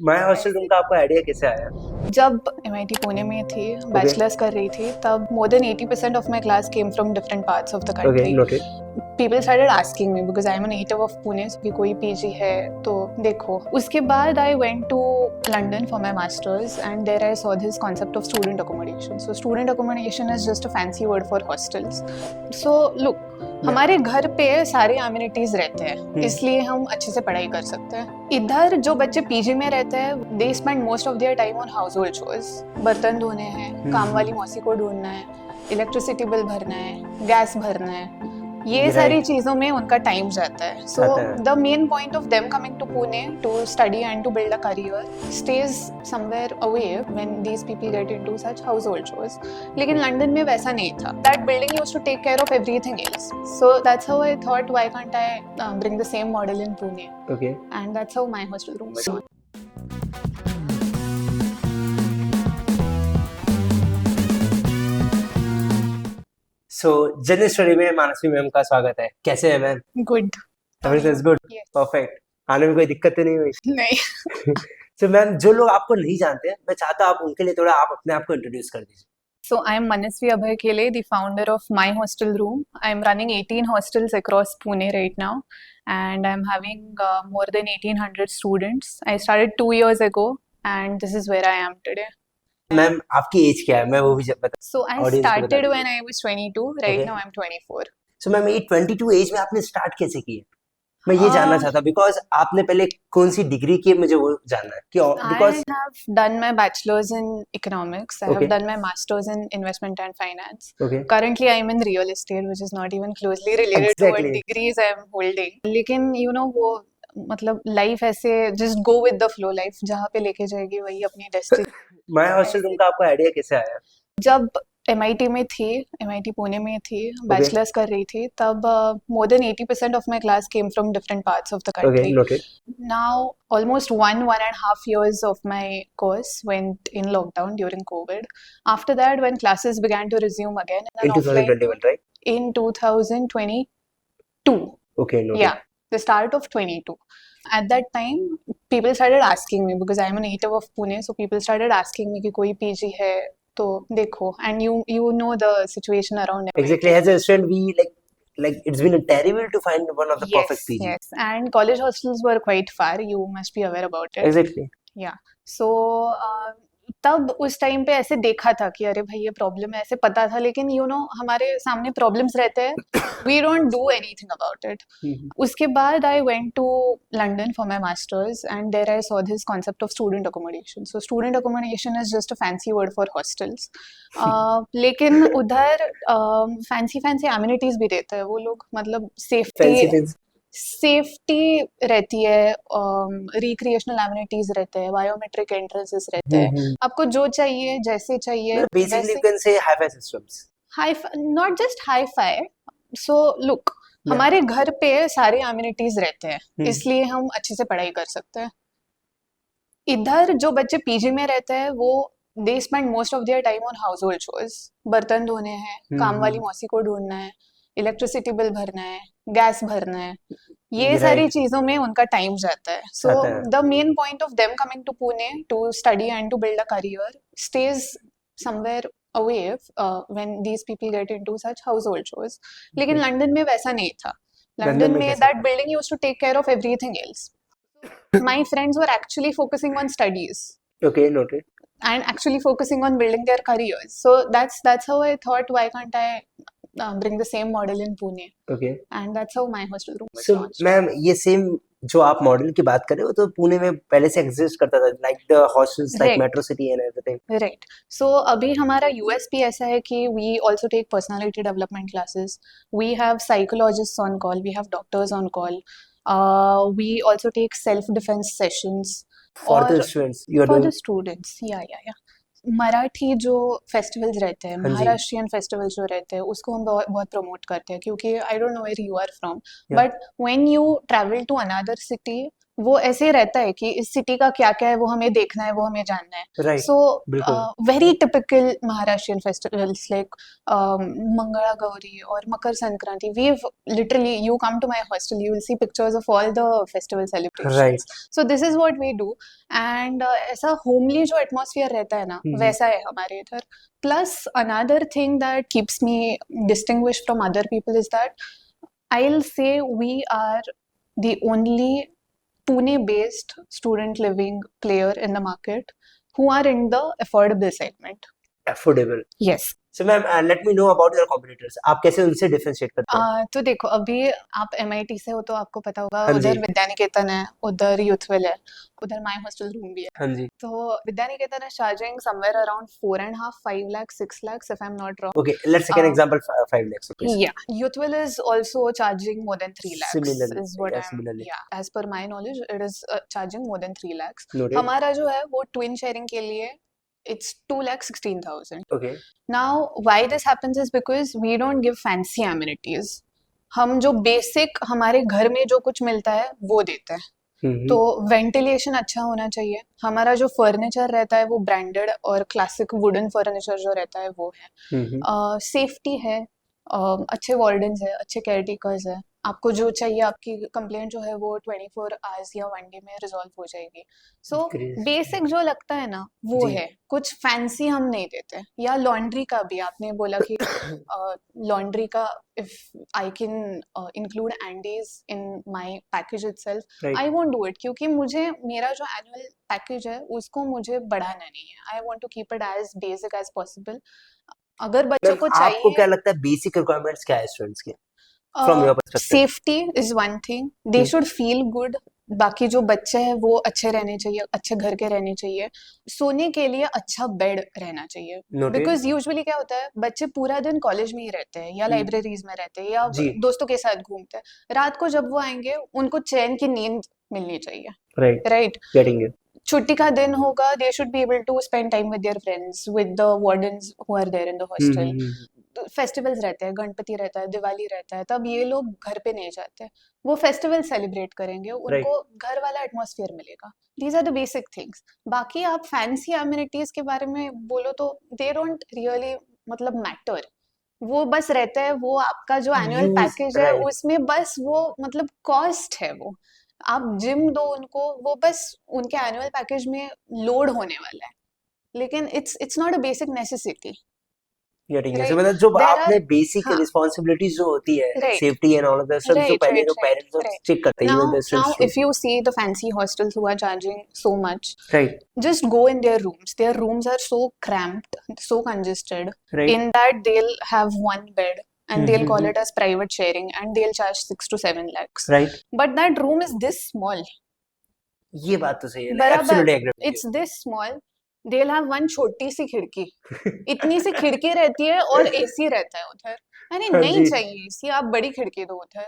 My hostel room का आपको idea कैसे आया? जब MIT पुणे में थी, बैचलर्स कर रही थी, तब more than 80% of my class came from different parts of the okay, country. Noted. People started asking me because I am a native of Pune कि कोई पीजी है तो देखो. उसके बाद I went to London for my masters and there I saw this concept of student accommodation. So student accommodation is just a fancy word for hostels. So look, हमारे घर पे सारे एमिनिटीज रहते हैं, इसलिए हम अच्छे से पढ़ाई कर सकते हैं. इधर जो बच्चे पीजी में रहते हैं, they spend most of their time on house hold chores. बर्तन धोने हैं, काम वाली मौसी को ढूंढना है, इलेक्ट्रिसिटी बिल भरना है, गैस भरना है, ये सारी चीजों में उनका टाइम जाता है. So the main point of them coming to Pune to study and to build a career stage somewhere away when these people get into such household chores. लेकिन लंदन में वैसा नहीं था. That building used to take care of everything else. So that's how I thought why can't I bring the same model in Pune. Okay. And that's how my hostel room was. So general study में Mansi ma'am का स्वागत है. कैसे हैं ma'am? Good. Everything is good. Yes. Perfect. आने में कोई दिक्कत तो नहीं हुई? नहीं. सो मैम, जो लोग आपको नहीं जानते, मैं चाहता हूं आप उनके लिए थोड़ा आप अपने आप को इंट्रोड्यूस कर दीजिए. So I am Manasvi Abhay Khele, the founder of My Hostel Room. I am running 18 hostels across Pune right now, and I am having more than 1800 students. I started 2 years ago, and this is where I am today. Ma'am, आपकी as क्या है? मैं वो भी बता. So I Audience को बता started दीजिए. when I was 22. Right Okay. now I'm 24. So ma'am, ये 22 एज में आपने स्टार्ट कैसे किया? मैं ये जानना चाहता, बिकॉज आपने पहले कौन सी डिग्री की है, मुझे वो जानना है कि because I have done my bachelor's in economics. I Okay. have done my master's in investment and finance. Okay. Currently, I'm in real estate, which is not even closely related to what Exactly. degrees I'm holding. लेकिन you know वो मतलब life ऐसे just go with the flow. Life जहाँ पे लेके जाएगी वही अपनी डेस्टिनी. माय हॉस्टल रूम का आपको आइडिया कैसे आया? जब MIT में थी, MIT पुणे में थी, बैचलर्स कर रही थी, तब more than 80% of my class came from different parts of the okay, country. Noted. Now, almost 1.5 years of my course went in lockdown during COVID. After that, when classes began to resume again In 2021, right? in 2022. Okay, noted. Yeah, the start of 22. At that time, people started asking me because I'm a native of Pune, so people started asking me कि कोई PG है तो देखो. And you know the situation around MIT. Exactly. As a student, we like it's been terrible to find one of the perfect PG. Yes, and college hostels were quite far. You must be aware about it. Exactly. Yeah. So तब उस time पे ऐसे देखा था कि अरे भाई ये प्रॉब्लम है, ऐसे पता था. लेकिन हमारे सामने प्रॉब्लम्स रहते हैं, we don't do anything about it. उसके बाद I went to London for my masters and there I saw this concept of student accommodation. So student accommodation is just a fancy word for hostels. लेकिन उधर fancy amenities भी देते हैं वो लोग. मतलब सेफ्टी रहती है, रिक्रिएशनल एमिनिटीज रहते हैं, बायोमेट्रिक एंट्रेंसेस रहते हैं. आपको जो चाहिए जैसे चाहिए Basically, you can say hi-fi systems. Not just hi fi. So look, हमारे घर पे सारे एमिनिटीज रहते हैं, इसलिए हम अच्छे से पढ़ाई कर सकते हैं. इधर जो बच्चे पीजी में रहते हैं, वो they spend most of their time on house hold chores. बर्तन धोने हैं, काम वाली मौसी को ढूंढना है, इलेक्ट्रिसिटी बिल भरना है, गैस भरना है, ये सारी चीजों में उनका टाइम जाता है. So the main point of them coming to Pune to study and to build a career stage somewhere away when these people get into such household chores. लेकिन लंदन में वैसा नहीं था. लंदन में that building used to take care of everything else. My friends were actually focusing on studies. Okay, noted. And actually focusing on building their careers. So that's how I thought, why can't I bring the same model in Pune? Okay. And that's how My Hostel Room was So, launched. Ma'am, ये same जो आप model की बात कर रहे हो तो पुणे में पहले से एग्जिस्ट करता था, like the hostels, like Right. Metro City and everything. Right. So अभी हमारा USP ऐसा है कि we also take personality development classes. We have psychologists on call. We have doctors on call. We also take self-defense sessions. For the students, you are For doing. the students, yeah. Marathi जो festivals रहते हैं, हाँ जी. Maharashtrian festivals जो रहते हैं, उसको हम बहुत प्रमोट करते हैं. क्योंकि I don't know where you are from, Yeah. But when you travel to another city, वो ऐसे रहता है कि इस सिटी का क्या क्या है वो हमें देखना है, वो हमें जानना है. राइट, So बिल्कुल very typical Maharashtrian festivals like Mangala Gauri or Makar Sankranti. We've literally, you come to my hostel, you will see pictures of all the festival celebrations. Right. So this is what we do. And ऐसा homely जो atmosphere रहता है ना, वैसा है हमारे इधर. Plus another thing that keeps me distinguished from other people is that I'll say we are the only Pune-based student living player in the market who are in the affordable segment. Affordable. Yes. So ma'am let me know about your competitors. आप कैसे उनसे differentiate करते हैं? तो देखो, अभी आप MIT से हो तो आपको पता होगा, हाँ जी. उधर विद्यानिकेतन है, उधर यूथविल है, उधर माई हॉस्टल रूम भी है. हाँ जी. तो Vidyaniketan is charging somewhere around 4.5, 5 lakhs, 6 lakhs if I'm not wrong. Okay, let's take an example, 5 lakhs rupees. Yeah, Youthville is also charging more than 3 lakhs. Similarly, Is what yeah, I'm. similarly. Yeah, as per my knowledge, it is charging more than 3 lakhs. Noted. हमारा जो है वो twin sharing के लिए it's 2,16,000. Okay. Now, why this happens is because we don't give fancy amenities. हम जो basic हमारे घर में जो कुछ मिलता है वो देते हैं. तो वेंटिलेशन अच्छा होना चाहिए. हमारा जो फर्नीचर रहता है वो ब्रांडेड और क्लासिक वुडन फर्नीचर जो रहता है वो है. सेफ्टी है, अच्छे वार्डन्स है, अच्छे केयरटेकर्स है. आपको जो चाहिए, आपकी कंप्लेंट जो है वो 24 आवर्स या 1 डे में रिजॉल्व हो जाएगी. सो बेसिक जो लगता है ना वो जी. है. कुछ फैंसी हम नहीं देते. या लॉन्ड्री का भी आपने बोला कि लॉन्ड्री का if I can include Andes in my package itself, Right. I won't do it, क्योंकि मुझे मेरा जो एनुअल पैकेज है उसको मुझे बढ़ाना नहीं है. I want to keep it as basic as possible. अगर बच्चों मैम को आपको चाहिए, क्या लगता है बेसिक रिक्वायरमेंट्स क्या है स्टूडेंट्स के from your perspective? Safety is one thing. They should feel good. बाकी जो बच्चे हैं वो अच्छे रहने चाहिए, अच्छे घर के रहने चाहिए. सोने के लिए अच्छा बेड रहना चाहिए. Noted. बिकॉज यूजुअली क्या होता है, बच्चे पूरा दिन कॉलेज में ही रहते हैं या लाइब्रेरीज में रहते हैं या जी. दोस्तों के साथ घूमते हैं. रात को जब वो आएंगे उनको चैन की नींद मिलनी चाहिए. Right, right. Getting it. छुट्टी का दिन होगा, they should be able to spend time with their friends, with the wardens who are there in the hostel. Festivals रहते हैं, गणपति रहता है, दिवाली रहता है, तब ये लोग घर पे नहीं जाते. वो फेस्टिवल सेलिब्रेट करेंगे, उनको घर वाला एटमॉस्फेयर मिलेगा. These are the basic things. बाकी आप फैंसी एमिनिटीज के बारे में बोलो तो दे डोंट रियली मतलब मैटर. वो बस रहता है, वो आपका जो एनुअल Use, पैकेज है right. उसमें बस वो मतलब कॉस्ट है. वो आप जिम दो उनको, वो बस उनके एनुअल पैकेज में लोड होने वाला है. लेकिन it's not a basic necessity. Getting it. Right. मतलब जो There आपने are- बेसिक हाँ. रिस्पांसिबिलिटीज जो होती है, Right. Safety and all of that सब जो Right, पहले right, जो right, पेरेंट्स right. चेक करते हैं, Now, even the now students. if you see the fancy hostels who are charging so much, right, just go in their rooms. Their rooms are so cramped, so congested. Right. In that they'll have one bed and they'll call Mhm. it as private sharing and they'll charge 6 to 7 lakhs. Right, But that room is this small. ये बात तो सही है. बराबर. Absolutely agree. It's this small. They'll have one छोटी सी खिड़की. इतनी सी खिड़की रहती है और AC रहता है उधर. अरे हाँ नहीं जी. चाहिए AC, आप बड़ी खिड़की दो उधर.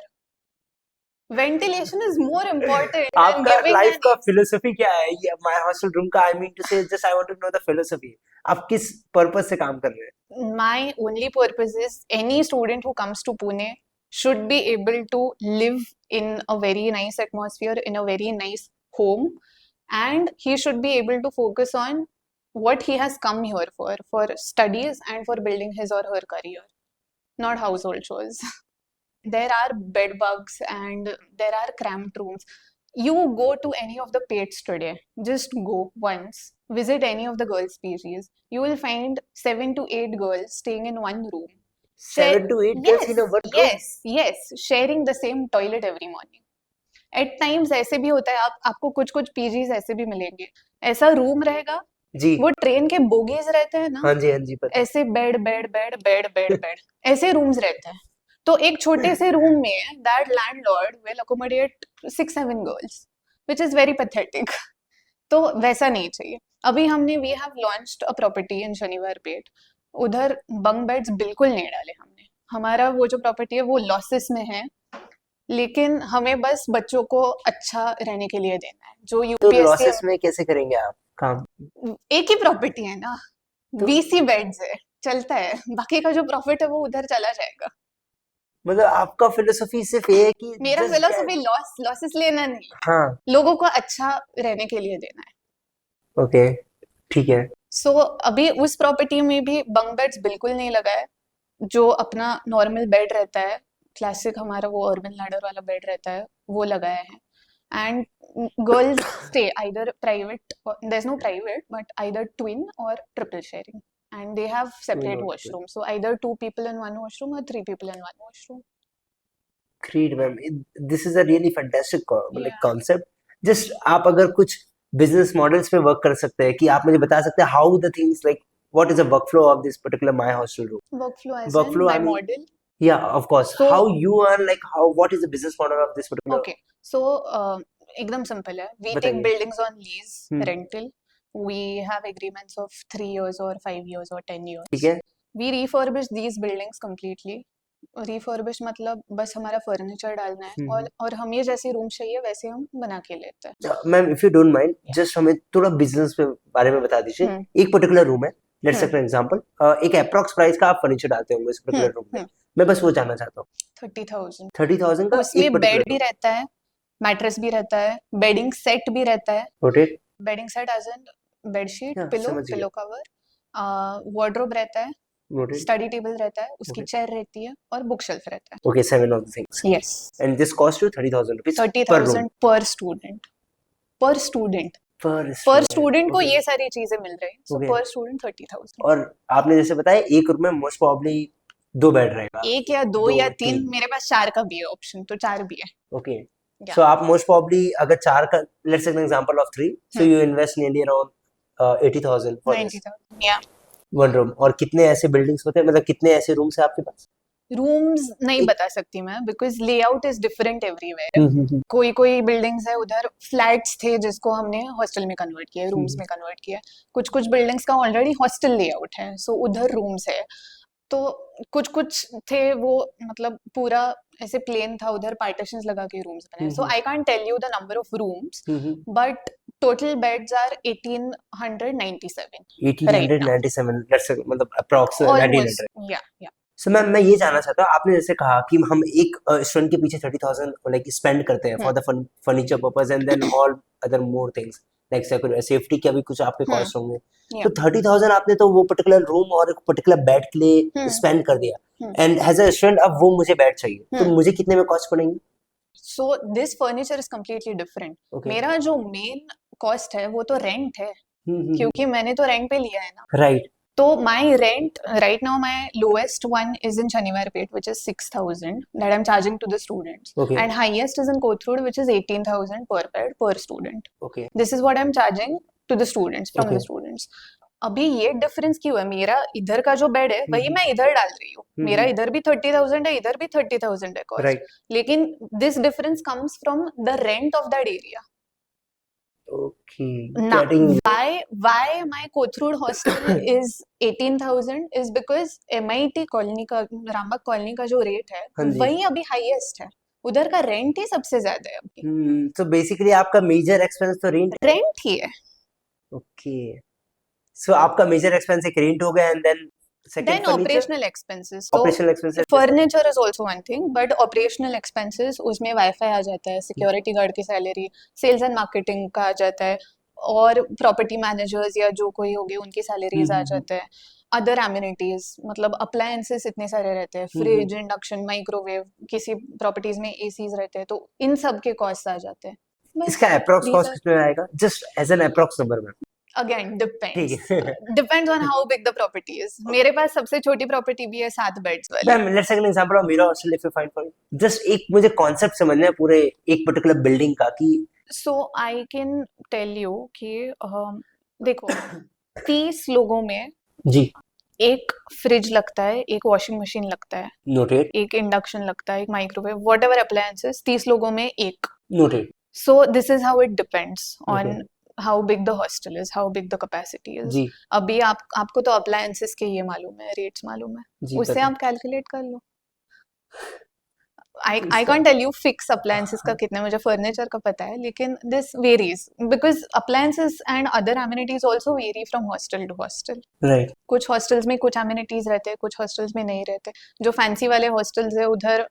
Ventilation is more important than आपका giving लाइफ an का फिलोसफी क्या है? ये माय हॉस्टल रूम का, I mean to say just I want to know the philosophy. आप किस पर्पस से काम कर रहे हैं? my only purpose is any student who comes to Pune should be able to live in a very nice atmosphere, in a very nice home, and he should be able to focus on what he has come here for studies and for building his or her career, not household chores. There are bed bugs and there are cramped rooms. You go to any of the Pates today, just go once, visit any of the girls' PGs. You will find 7 to 8 girls staying in one room. 7 to 8 girls in a one room? Yes, sharing the same toilet every morning. At times ऐसे भी होता है, आपको कुछ PGs ऐसे भी मिलेंगे. ऐसा रूम रहेगा, जी. वो ट्रेन के बोगीज रहते हैं ना, हाँ जी पता. ऐसे बेड ऐसे रूम्स रहते हैं. तो एक छोटे से रूम में that landlord will accommodate 6-7 girls, which is very pathetic. तो वैसा नहीं चाहिए. अभी we have launched a property in शनिवार पेट. उधर bunk beds बिल्कुल नहीं डाले हमने. हमारा वो जो प्रॉपर्टी है वो लॉसेस में है, लेकिन हमें बस बच्चों को अच्छा रहने के लिए देना है. जो तो यूपीएससी लॉसेस में कैसे करेंगे आप काम? एक ही प्रॉपर्टी है ना, तो- 20 बेड्स है, चलता है. बाकी का जो प्रॉफिट है वो उधर चला जाएगा. मतलब आपका फिलोसफी सिर्फ ये है कि मेरा just फिलोसफी लॉसेस लेना नहीं, हाँ लोगों को अच्छा रहने के लिए देना है। ओके ठीक है सो अभी उस प्रॉपर्टी में भी बंक बेड्स बिल्कुल नहीं लगा है, जो अपना नॉर्मल बेड रहता है, क्लासिक हमारा वो अर्बन लैडर वाला बेड रहता है, वो लगाया है। And girls stay either private, there is no private but either twin or triple sharing, and they have separate Twin or washroom, so either 2 people in one washroom or 3 people in one washroom. Great ma'am this is a really fantastic मतलब Yeah. Concept just आप अगर कुछ business models पे work कर सकते हैं कि आप मुझे बता सकते हैं how the things like what is a workflow of this particular my hostel room Workflow as in workflow my I mean model. yeah of course So how you earn like how what is the business model of this particular okay, so एकदम simple है, we take बताइए buildings on lease, hmm rental, we have agreements of 3 years or 5 years or 10 ठीक years. है We refurbish these buildings completely. refurbish मतलब बस हमारा furniture डालना है, और हम ये जैसे रूम चाहिए वैसे हम बना के लेते हैं। Ma'am if you don't mind Yeah. Just हमें थोड़ा बिजनेस पे बारे में बता दीजिए हम्म एक पर्टिकुलर रूम है let's say hmm for example एक अप्रॉक्स प्राइस का आप फर्नीचर डालते होंगे इस पर्टिकुलर रूम में मैं बस वो जानना चाहता हूँ 30,000। 30,000 का एक उसमें बेड पर्टिकुलर भी रहता है, मैट्रेस भी रहता है, बेडिंग सेट भी रहता है। Noted bedding set as in bedsheet, हाँ पिलो, समझ गया पिलो कवर, वार्डरोब रहता है, नोटेड स्टडी टेबल रहता है, उसकी ओके चेयर रहती है और बुक शेल्फ रहता ओके 7 ऑफ द थिंग्स है। Yes, and this cost you 30,000 rupees पर रूम 30,000 पर स्टूडेंट, पर स्टूडेंट, पर पर स्टूडेंट स्टूडेंट को ओके ये सारी चीजें मिल रही हैं, सो ओके पर स्टूडेंट 30,000। और आपने जैसे बताया एक रूम में मोस्ट प्रोबेबली 2 बेड रहेगा एक या दो 2 या 3, 3 मेरे पास 4 का भी है ऑप्शन, तो 4 भी है। ओके या सो आप मोस्ट प्रोबेबली अगर 4 का let's take an example of 3 so you invest nearly around 80,000 for this 90,000। या वन रूम और कितने ऐसे बिल्डिंग्स होते हैं मतलब कितने ऐसे रूम्स हैं आपके पास रूम्स नहीं एक बता सकती मैं, because layout is different everywhere. कोई कोई बिल्डिंग्स है उधर फ्लैट्स थे जिसको हमने हॉस्टल में कन्वर्ट किया है, रूम्स में कन्वर्ट किया है। कुछ कुछ बिल्डिंग्स का ऑलरेडी हॉस्टल लेआउट है, सो उधर रूम्स है। तो कुछ कुछ थे वो, मतलब पूरा ऐसे प्लेन था, उधर पार्टीशंस लगा के रूम्स बने। So I can't tell you the number of rooms, but total beds are 1897 right now, 1897 let's say मतलब अप्रॉक्स ऑलमोस्ट। 1900 या सो मैम मैं ये जानना चाहता हूँ आपने जैसे कहा कि हम एक स्टूडेंट के पीछे 30,000 लाइक स्पेंड करते हैं for the furniture purpose and then all other more things like safety के भी कुछ आपके कॉस्ट होंगे या तो 30,000 आपने तो वो पर्टिकुलर रूम और एक पर्टिकुलर बेड के लिए स्पेंड कर दिया एंड एज अ स्टूडेंट अब वो मुझे बेड चाहिए तो मुझे कितने में कॉस्ट पड़ेंगे so this furniture is completely different. Okay मेरा जो मेन कॉस्ट है वो तो रेंट है, क्योंकि मैंने तो रेंट पे लिया है ना। राइट तो my rent right now, my lowest one is in Shaniwar Peth which is 6,000 that I am charging to the students, okay and highest is in Kothrud which is 18,000 per bed per student. Okay this is what I am charging to the students, from the Okay. Students. अभी ये difference क्यों है? मेरा इधर का जो bed है वही मैं इधर डाल रही हूँ, मेरा इधर भी 30,000 है, इधर भी 30,000 है कॉस्ट, राइट लेकिन this difference comes from the rent of that area. Okay Now, getting why my Kothurud hostel is 18,000 is because MIT colony का, रामबाग कॉलोनी का जो रेट है हाँ जी वही अभी हाईएस्ट है, उधर का रेंट ही सबसे ज्यादा है अभी, तो बेसिकली आपका मेजर एक्सपेंस तो रेंट रेंट ही है। ओके सो आपका मेजर एक्सपेंस एक रेंट हो गया and then second Then furniture operational expenses, so operational expenses furniture is also one thing, but operational expenses उसमें वाईफाई आ जाता है, सिक्योरिटी गार्ड की सैलरी, सेल्स एंड मार्केटिंग का आ जाता है, और प्रॉपर्टी मैनेजर्स या जो कोई होंगे उनकी सैलरीज आ जाते हैं। अदर एमिनिटीज मतलब अप्लायंसेस इतने सारे रहते हैं, फ्रिज, इंडक्शन, माइक्रोवेव, किसी प्रॉपर्टीज में एसीज रहते हैं, तो इन सब के कॉस्ट आ जाते हैं। बस इसका अप्रॉक्स these कॉस्ट are कितना आएगा just as an approx number में again depends, ठीक है depends on how big the property is। मेरे पास सबसे छोटी प्रॉपर्टी भी है 7 बेड्स वाली। Ma'am let's take an example of मेरा hostel if you find for just एक मुझे कॉन्सेप्ट समझना है पूरे एक पर्टिकुलर बिल्डिंग का कि सो आई कैन टेल यू कि देखो 30 लोगों में जी एक फ्रिज लगता है, एक वॉशिंग मशीन लगता है, नोटेड एक इंडक्शन लगता है, एक माइक्रोवेव, वॉट एवर अप्लायंसेस, 30 लोगों में एक। Noted so this is how it depends on Okay. How big the hostel is, how big the capacity is. जी अभी आपको तो अप्लायंसेस के ये मालूम है, रेट्स मालूम है, जी उससे पता आप कैलकुलेट कर लो। I can't tell you fix appliances का कितना, मुझे furniture का पता है, लेकिन this varies because appliances and other amenities also vary from hostel to hostel. Right कुछ hostels में कुछ amenities रहते हैं, कुछ hostels में नहीं रहते. जो fancy वाले hostels है उधर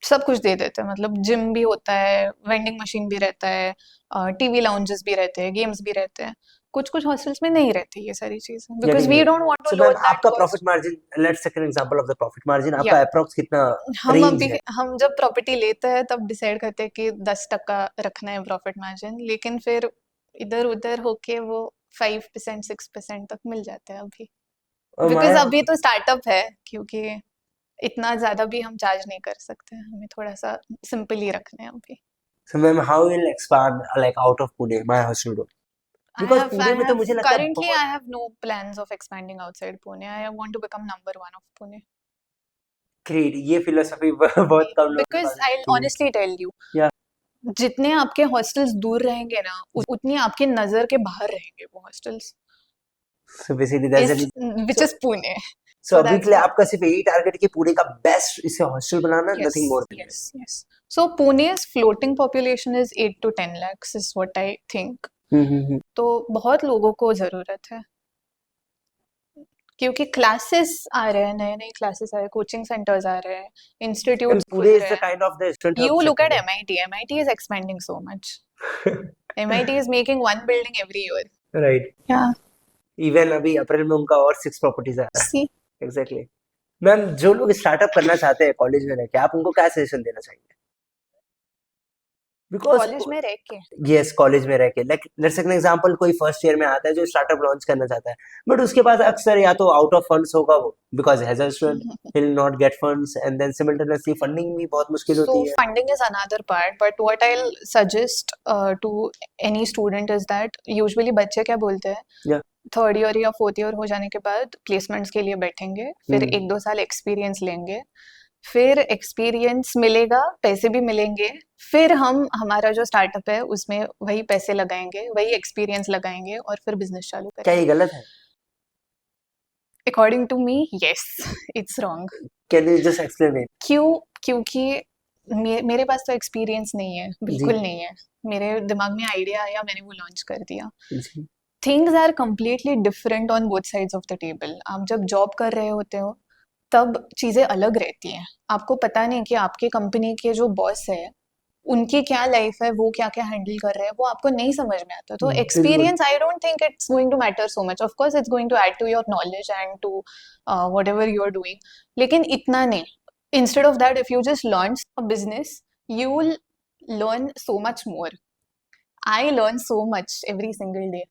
सब कुछ दे देते हैं, मतलब जिम भी होता है, वेंडिंग मशीन भी रहता है, टीवी लाउंजेस भी रहते हैं, गेम्स भी रहते हैं. कुछ कुछ हॉस्टल्स में नहीं रहती ये सारी चीजें because we don't want to so load ma'am that आपका cost. Profit margin, let's take an example of the profit margin, आपका Yeah. अप्रॉक्स कितना हम रेंज अभी है? हम जब प्रॉपर्टी लेते हैं तब डिसाइड करते हैं कि 10% रखना है प्रॉफिट मार्जिन, लेकिन फिर इधर उधर होके वो 5% 6% तक मिल जाता है अभी, और बिकॉज मैं अभी तो स्टार्टअप है, क्योंकि इतना ज्यादा भी हम चार्ज नहीं कर सकते, हमें थोड़ा सा सिंपल ही रखना है अभी. So ma'am how will expand like out of Pune my hostel room, because Pune में तो मुझे लगता है currently बहुत I have no plans of expanding outside Pune. I want to become number one of Pune. Great, ये फिलोसफी बहुत कम लोगों के Because पास I'll होती है। honestly tell you, Yeah. जितने आपके हॉस्टल्स दूर रहेंगे ना, उतनी आपकी नजर के बाहर रहेंगे वो hostels, So basically that's the reason. which is Pune. So So अभी that's के लिए why. आपका सिर्फ यही टारगेट कि पुणे का बेस्ट इसे hostel banana, Yes, nothing more than yes, yes. So Pune's floating population is 8 to 10 lakhs is what I think. This. तो बहुत लोगों को जरूरत है, क्योंकि क्लासेस आ रहे हैं, नए नए क्लासेस आ रहे हैं, कोचिंग सेंटर्स आ रहे हैं, And इंस्टीट्यूट्स खुल Pune is रहे the हैं. kind of the student You hub look at city. MIT. MIT is expanding so much. MIT is making one building every year. Right. Yeah. Even अभी अप्रैल में उनका और 6 properties आया। See, exactly. Ma'am जो लोग startup करना चाहते हैं कॉलेज में रह के, आप उनको क्या सजेशन देना चाहेंगे? बिकॉज कॉलेज में रह के यस कॉलेज में रह के, like let's take an example, कोई फर्स्ट ईयर में आता है जो स्टार्टअप लॉन्च करना चाहता है, बट उसके पास अक्सर या तो आउट ऑफ फंड्स होगा वो, because as a student he will not get funds, and then simultaneously funding भी बहुत मुश्किल So होती है। funding is another part, but what I'll suggest to any student is that usually बच्चे क्या बोलते हैं, Yeah. थर्ड ईयर या फोर्थ ईयर हो जाने के बाद प्लेसमेंट्स के लिए बैठेंगे, फिर हम्म। 1-2 साल एक्सपीरियंस लेंगे, फिर एक्सपीरियंस मिलेगा, पैसे भी मिलेंगे, फिर हम हमारा जो स्टार्टअप है उसमें वही पैसे लगाएंगे, वही एक्सपीरियंस लगाएंगे और फिर बिजनेस चालू क्या करेंगे. ये गलत है? According to me yes, it's wrong. Can you just explain it? क्यों? क्योंकि मेरे पास तो एक्सपीरियंस नहीं है, बिल्कुल जी। नहीं है. मेरे दिमाग में आइडिया आया, मैंने वो लॉन्च कर दिया. जी। Things are completely different on both sides of the table. आप जब जॉब कर रहे होते हो तब चीज़ें अलग रहती हैं. आपको पता नहीं कि आपके कंपनी के जो बॉस है उनकी क्या लाइफ है, वो क्या क्या हैंडल कर रहे हैं, वो आपको नहीं समझ में आता. तो बिल्कुल। Experience I don't think it's going to matter so much. Of course it's going to add to your knowledge and to whatever you are doing, लेकिन इतना नहीं. Instead of that, if you just launch a business, you will learn so much more. I learn so much every single day.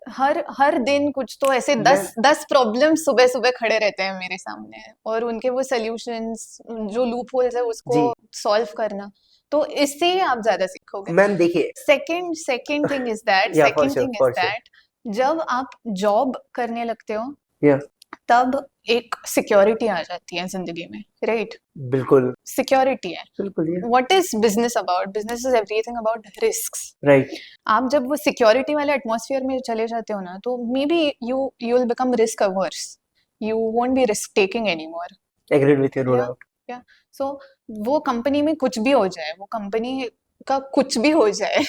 हर दिन कुछ तो ऐसे 10 problem सुबह सुबह खड़े रहते हैं मेरे सामने, और उनके वो सॉल्यूशंस, जो लूप होल्स है उसको सॉल्व करना, तो इससे ही आप ज्यादा सीखोगे. मैम देखिए, second thing is that Yeah, for sure. जब आप जॉब करने लगते हो Yeah. तब एक सिक्योरिटी आ जाती है जिंदगी में, राइट? बिल्कुल सिक्योरिटी है. बिल्कुल ये what is business about? Business is everything about risks. Right. आप जब वो सिक्योरिटी वाले एटमॉस्फेयर में चले जाते हो ना, तो maybe you will become risk averse. You won't be risk taking anymore. Agreed with you, no Yeah. Doubt. So वो कंपनी में कुछ भी हो जाए, वो कंपनी का कुछ भी हो जाए,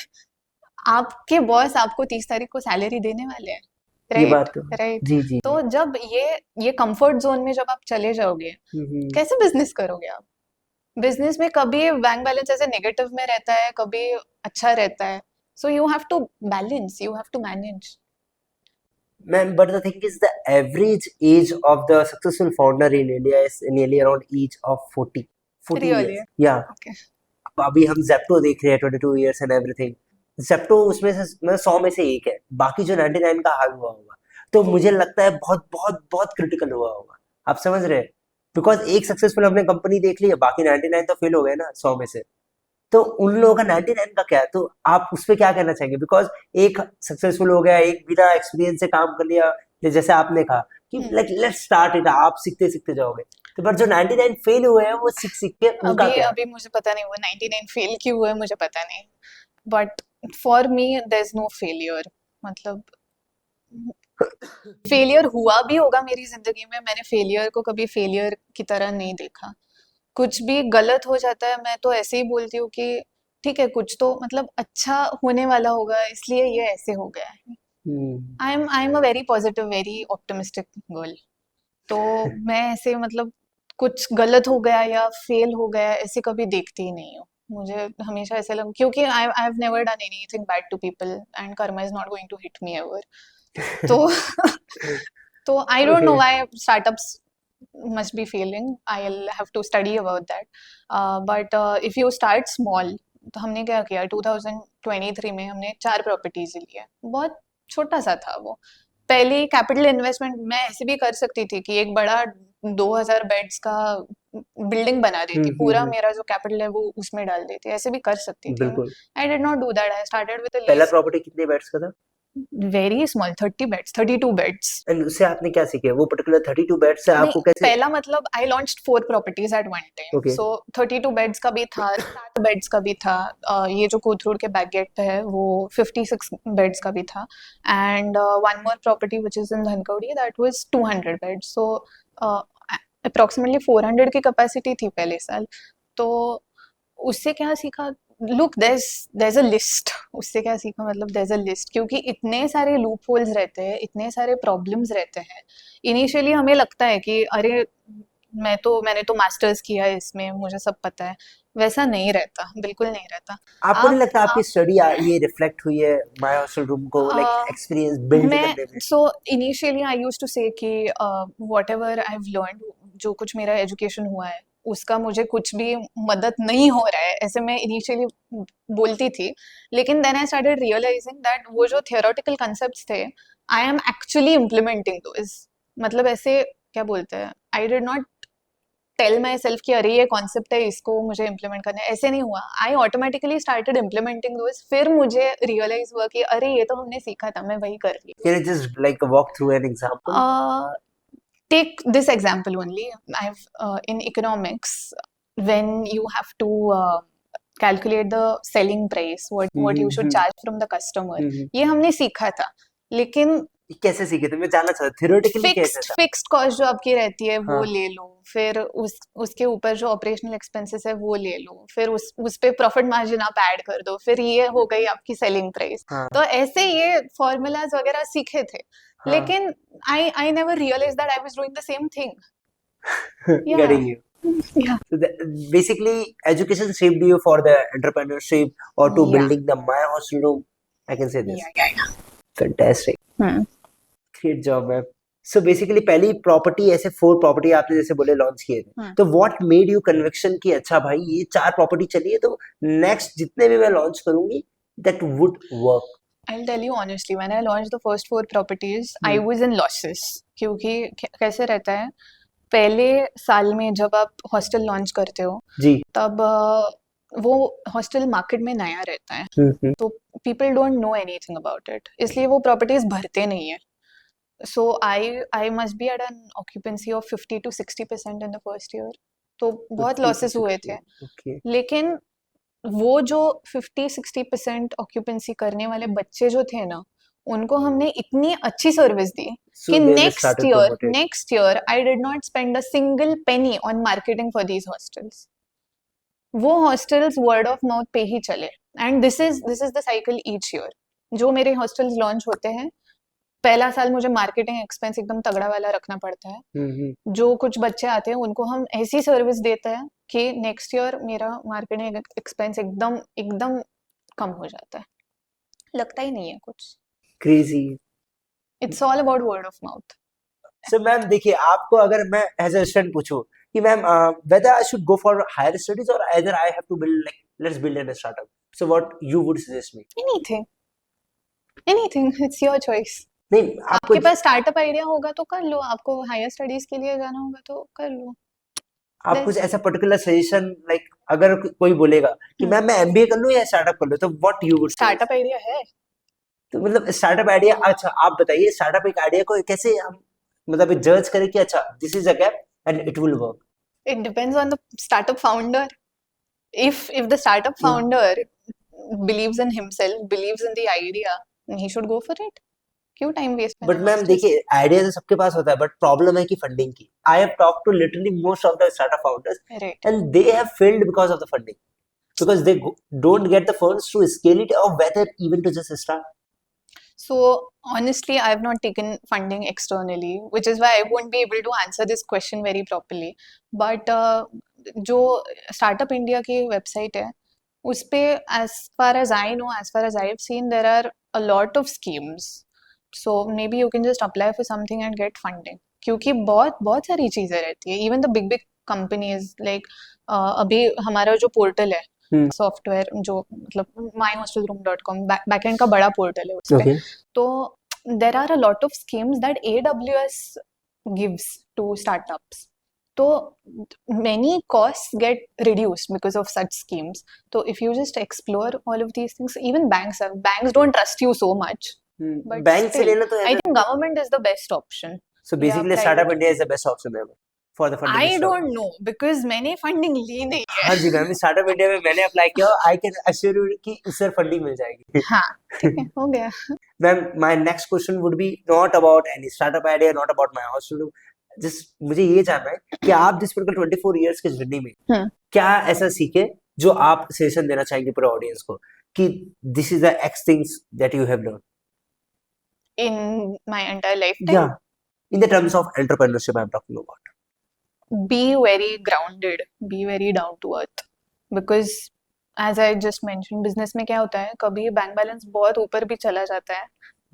आपके बॉस आपको 30 तारीख को सैलरी देने वाले हैं, ये राइट? बात तो राइट. जी जी। तो जब ये कंफर्ट जोन में जब आप चले जाओगे, कैसे बिजनेस करोगे आप? बिजनेस में कभी बैंक बैलेंस ऐसे नेगेटिव में रहता है, कभी अच्छा रहता है. So you have to balance, you have to manage. Ma'am, but the thing is, the average age of the successful founder in India is nearly around age of 40 Really? years. Yeah. Okay. अभी हम Zepto देख रहे हैं, 22 years and everything. Zepto उसमें से 100 में से एक है, बाकी जो 99 का हाल हुआ होगा, तो मुझे लगता है बहुत बहुत बहुत क्रिटिकल हुआ होगा. आप समझ रहे हैं? बिकॉज एक सक्सेसफुल हमने कंपनी देख ली है, बाकी 99 तो फेल हो गए ना 100 में से. तो उन लोगों का 99 का क्या है? तो आप उस पर क्या कहना चाहेंगे? बिकॉज एक सक्सेसफुल हो गया, एक बिना एक्सपीरियंस से काम कर लिया, जैसे आपने कहा कि लाइक लेट्स स्टार्ट इट, आप सीखते सीखते जाओगे. तो पर जो 99 फेल हुए हैं वो सीख सीख के उनका क्या? अभी मुझे पता नहीं वो 99 फेल क्यों हुए, मुझे पता नहीं. But for me there is no failure. मतलब फेलियर हुआ भी होगा मेरी जिंदगी में, मैंने फेलियर को कभी फेलियर की तरह नहीं देखा. कुछ भी गलत हो जाता है मैं तो ऐसे ही बोलती हूँ कि ठीक है कुछ तो मतलब अच्छा होने वाला होगा इसलिए ये ऐसे हो गया है। आई am a very positive very optimistic girl. तो मैं ऐसे मतलब कुछ गलत हो गया या फेल हो गया ऐसे कभी देखती ही नहीं हूँ। मुझे हमेशा ऐसे लग क्योंकि I have never done anything bad to people and karma is not going to hit me ever. तो तो I don't know Okay. Why startups must be failing. I'll have to study about that. But if you start small, तो हमने क्या किया 2023 में हमने 4 properties ली है। बहुत छोटा सा था वो। पहले कैपिटल इन्वेस्टमेंट मैं ऐसे भी कर सकती थी कि एक बड़ा 2000 बेड्स का बिल्डिंग बना देती, पूरा हम्म। मेरा जो कैपिटल है वो उसमें डाल देती, ऐसे भी कर सकती थी मैं। बिल्कुल। आई did not do that. I started with a पहला लीज प्रॉपर्टी कितने बेड्स का था? Very small 30 beds 32 beds. And उससे आपने क्या सीखे? वो पर्टिकुलर 32 बेड से नहीं आपको कैसे? पहला मतलब I launched 4 properties at one time. Okay. So 32 beds का भी था, 7 बेड्स का भी था। ये जो कोथरूड के बैक गेट पे है वो 56 बेड्स का भी था। And one more property which is in Dhankawadi that was 200 beds. So approximately 400 की कैपेसिटी थी पहले साल। तो उससे क्या सीखा, लुक देयर अ लिस्ट। उससे क्या सीखा मतलब देयर अ लिस्ट, क्योंकि इतने सारे लूप होल्स रहते हैं, इतने सारे प्रॉब्लम्स रहते हैं। इनिशियली हमें लगता है कि अरे मैंने तो मास्टर्स किया है इसमें, मुझे सब पता है। वैसा नहीं रहता, बिल्कुल नहीं रहता। आपको नहीं लगता आपकी आप स्टडी ये रिफ्लेक्ट हुई है माय हॉस्टल रूम को लाइक एक्सपीरियंस बिल्ड मैं करने में? So initially I used to say कि whatever I have learned, जो कुछ मेरा एजुकेशन हुआ है उसका मुझे कुछ भी मदद नहीं हो रहा है, ऐसे मैं इनिशियली बोलती थी। लेकिन then I started realising that वो जो थियोरेटिकल कॉन्सेप्ट्स थे I am actually implementing those. मतलब ऐसे क्या बोलते हैं, I did not tell myself कि अरे ये कॉन्सेप्ट है इसको मुझे इम्प्लीमेंट करना है, ऐसे नहीं हुआ। आई ऑटोमेटिकली स्टार्टेड इम्प्लीमेंटिंग दोस। फिर मुझे रियलाइज हुआ कि अरे ये तो हमने सीखा था, मैं वही कर रही can you just like walk through an example? हूँ। Take this example only. I've in economics, when you have to calculate the selling price, what you should charge from the customer, ये हमने सीखा था। लेकिन कैसे सीखे थे? मैं जानना चाहता हूँ थियोरेटिकली कैसे था? फिक्स्ड कॉस्ट जो आपकी रहती है वो हाँ। ले लो, फिर उसके ऊपर जो ऑपरेशनल एक्सपेंसेस है वो ले लो, फिर उस पे प्रॉफिट मार्जिन आप ऐड कर दो, फिर ये हो गई आपकी सेलिंग प्राइस। हाँ। तो ऐसे ये फॉर्मूलाज वगैरह सीखे थे। हाँ। लेकिन I never realise that I was doing the same thing. Getting you. Yeah. So basically, education shaped you for the entrepreneurship or to Yeah. building the my hostel room. I can say this. Yeah. Fantastic. Hmm. Great job, man. So basically, पहली property ऐसे 4 property आपने जैसे बोले launch किए थे, तो what made you conviction कि अच्छा भाई ये 4 प्रॉपर्टी चली है तो नेक्स्ट जितने भी मैं लॉन्च करूंगी that would work? I'll tell you honestly, when I launched the first 4 properties, I was in losses. क्योंकि कैसे रहता है, पहले साल में जब आप हॉस्टल लॉन्च करते हो जी। तब वो हॉस्टल मार्केट में नया रहता है, तो people don't know anything about it, इसलिए वो प्रॉपर्टीज भरते नहीं है। So I must be at an occupancy of 50 to 60% in the first year. तो बहुत लॉसेस हुए थे। Okay. लेकिन वो जो 50-60% ऑक्यूपेंसी करने वाले बच्चे जो थे ना, उनको हमने इतनी अच्छी सर्विस दी So कि then they next started year promoting. I did not spend a single penny on marketing for these hostels. वो हॉस्टल्स वर्ड ऑफ माउथ पे ही चले। And this is the cycle each year. जो मेरे hostels launch होते हैं, पहला साल मुझे मार्केटिंग एक्सपेंस एकदम तगड़ा वाला रखना पड़ता है। जो कुछ बच्चे आते हैं उनको हम ऐसी सर्विस देते हैं कि नेक्स्ट ईयर मेरा मार्केटिंग एक्सपेंस एकदम एकदम कम हो जाता है, लगता ही नहीं है कुछ। Crazy. It's all about word of mouth. So ma'am देखिए, आपको अगर मैं एज अ स्टूडेंट पूछूं कि ma'am whether I should go for higher studies or either I have to build like let's build a startup. So what you would suggest me? Anything it's your choice. नहीं आपको आपके पास startup idea होगा तो कर लो, आपको higher studies के लिए जाना होगा तो कर लो। आप कुछ ऐसा पर्टिकुलर सजेशन लाइक अगर कोई बोलेगा कि मैम मैं एमबीए कर लूं या स्टार्टअप कर लूं तो what you would startup idea है तो मतलब स्टार्टअप आइडिया, अच्छा आप बताइए स्टार्टअप एक आइडिया को कैसे हम मतलब जज करें कि अच्छा this is a gap and it will work? It depends on the startup founder. If the startup founder believes in himself, believes in the idea, then he should go for it. क्यों time waste but ma'am देखिए idea तो सबके पास होता है but problem है कि funding की. I have talk to literally most of the startup founders right and they have failed because of the funding, because they don't get the funds to scale it or whether even to just start. So honestly, I've not taken funding externally, which is why I won't be able to answer this question very properly. But जो Startup India की website है, उस पे as far as I know, as far as I've seen, there are a lot of schemes. So maybe you can just apply for something and get funding. क्योंकि बहुत बहुत सारी चीजें रहती है. Even the big companies like अभी हमारा जो पोर्टल है सॉफ्टवेयर जो मतलब myhostelroom.com बैकएंड का बड़ा पोर्टल है उस पे. तो there are a lot of schemes that AWS gives to startups. तो many costs get reduced because of such schemes. So if you just explore all of these things, even banks don't trust you so much. But bank से still, लेना तो I think government is the best option. So basically Yeah, Startup private. India is the best option ever for the funding. I don't know because मैंने funding ली नहीं है. हाँ जी ma'am, startup India में मैंने apply किया, I can assure you कि इससे funding मिल जाएगी. हाँ ठीक है, हो गया. Ma'am my next question would be not about any startup idea, not about my hostel. Just मुझे ये जानना है कि आप जिस प्रकार 24 इयर्स के जर्नी में क्या ऐसा सीखे जो आप सजेशन देना चाहेंगे पूरे ऑडियंस को कि this is the x things that you have learn In my entire lifetime. या in the terms of entrepreneurship I'm talking about. Be very grounded, be very down to earth, because as I just mentioned, business में क्या होता है, कभी bank balance बहुत ऊपर भी चला जाता है,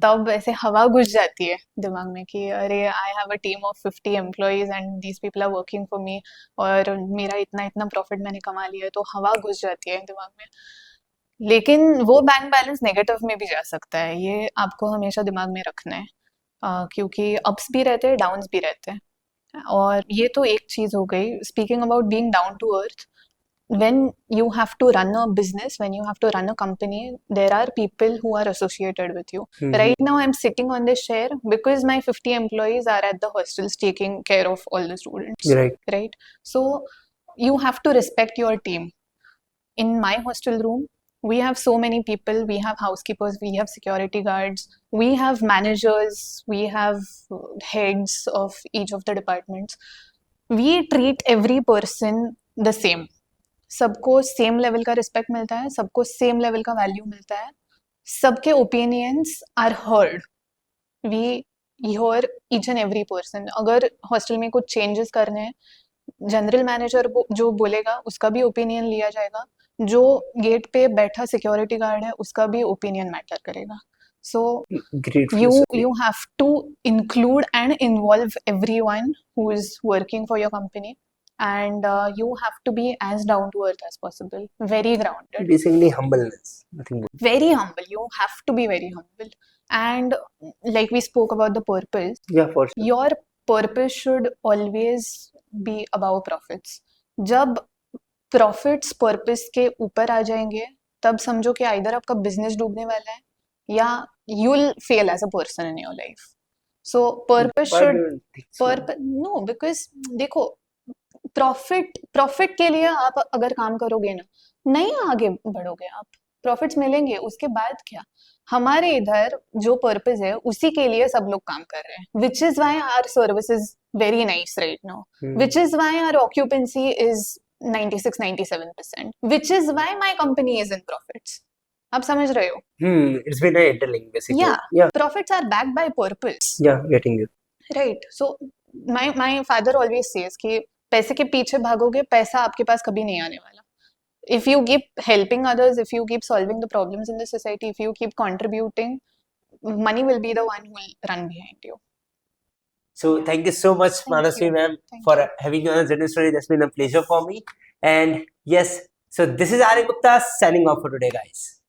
तब ऐसे हवा घुस जाती है दिमाग में कि अरे I have a team of 50 employees and these people are working for me और मेरा इतना इतना प्रॉफिट मैंने कमा लिया है, तो हवा घुस जाती है दिमाग में. लेकिन वो बैंक बैलेंस नेगेटिव में भी जा सकता है, ये आपको हमेशा दिमाग में रखना है. क्योंकि अप्स भी रहते हैं, डाउन्स भी रहते हैं. और ये तो एक चीज हो गई. Speaking about being down to earth, when you have to run a business, when you have to run a company, there are people who are associated with you. Right now I'm sitting on this chair because my 50 employees are at the hostels taking care of all the students. Right? So you have to respect your team. In my hostel room, we have so many people. We have housekeepers, we have security guards, we have managers, we have heads of each of the departments. We treat every person the same. सबको same level का respect मिलता है, सबको same level का value मिलता है, सबके opinions are heard. We hear each and every person. अगर हॉस्टल में कुछ चेंजेस करने हैं, जनरल मैनेजर जो बोलेगा उसका भी ओपिनियन लिया जाएगा, जो गेट पे बैठा सिक्योरिटी गार्ड है उसका भी ओपिनियन मैटर करेगा. सो you have to include and involve everyone who is working for your company, and you have to be as down to earth as possible, very grounded, basically humbleness, nothing more. very humble. You have to be very humble. And like we spoke about the purpose, Yeah, for sure. your purpose should always be above profits. जब profits purpose के ऊपर आ जाएंगे, तब समझो कि either आपका business डूबने वाला है या you'll fail as a person in your life. So purpose should no, because देखो प्रॉफिट के लिए आप अगर काम करोगे ना, नहीं आगे बढ़ोगे आप. प्रॉफिट्स मिलेंगे, उसके बाद क्या. हमारे इधर जो पर्पस है उसी के लिए सब लोग काम कर रहे हैं, which is why our service is very nice right now, which is why our occupancy is 96-97%, which is why my company is in profits. आप समझ रहे हो? It's been a interlink basically. Yeah. Profits are backed by purpose. Yeah, getting it. Right. So my father always says कि पैसे के पीछे भागोगे, पैसा आपके पास कभी नहीं आने वाला. If you keep helping others, if you keep solving the problems in the society, if you keep contributing, money will be the one who will run behind you. So thank you so much, Manasvi ma'am, for having you on Zenu Story. That's been a pleasure for me. And yes, so this is Aryan Gupta signing off for today, guys.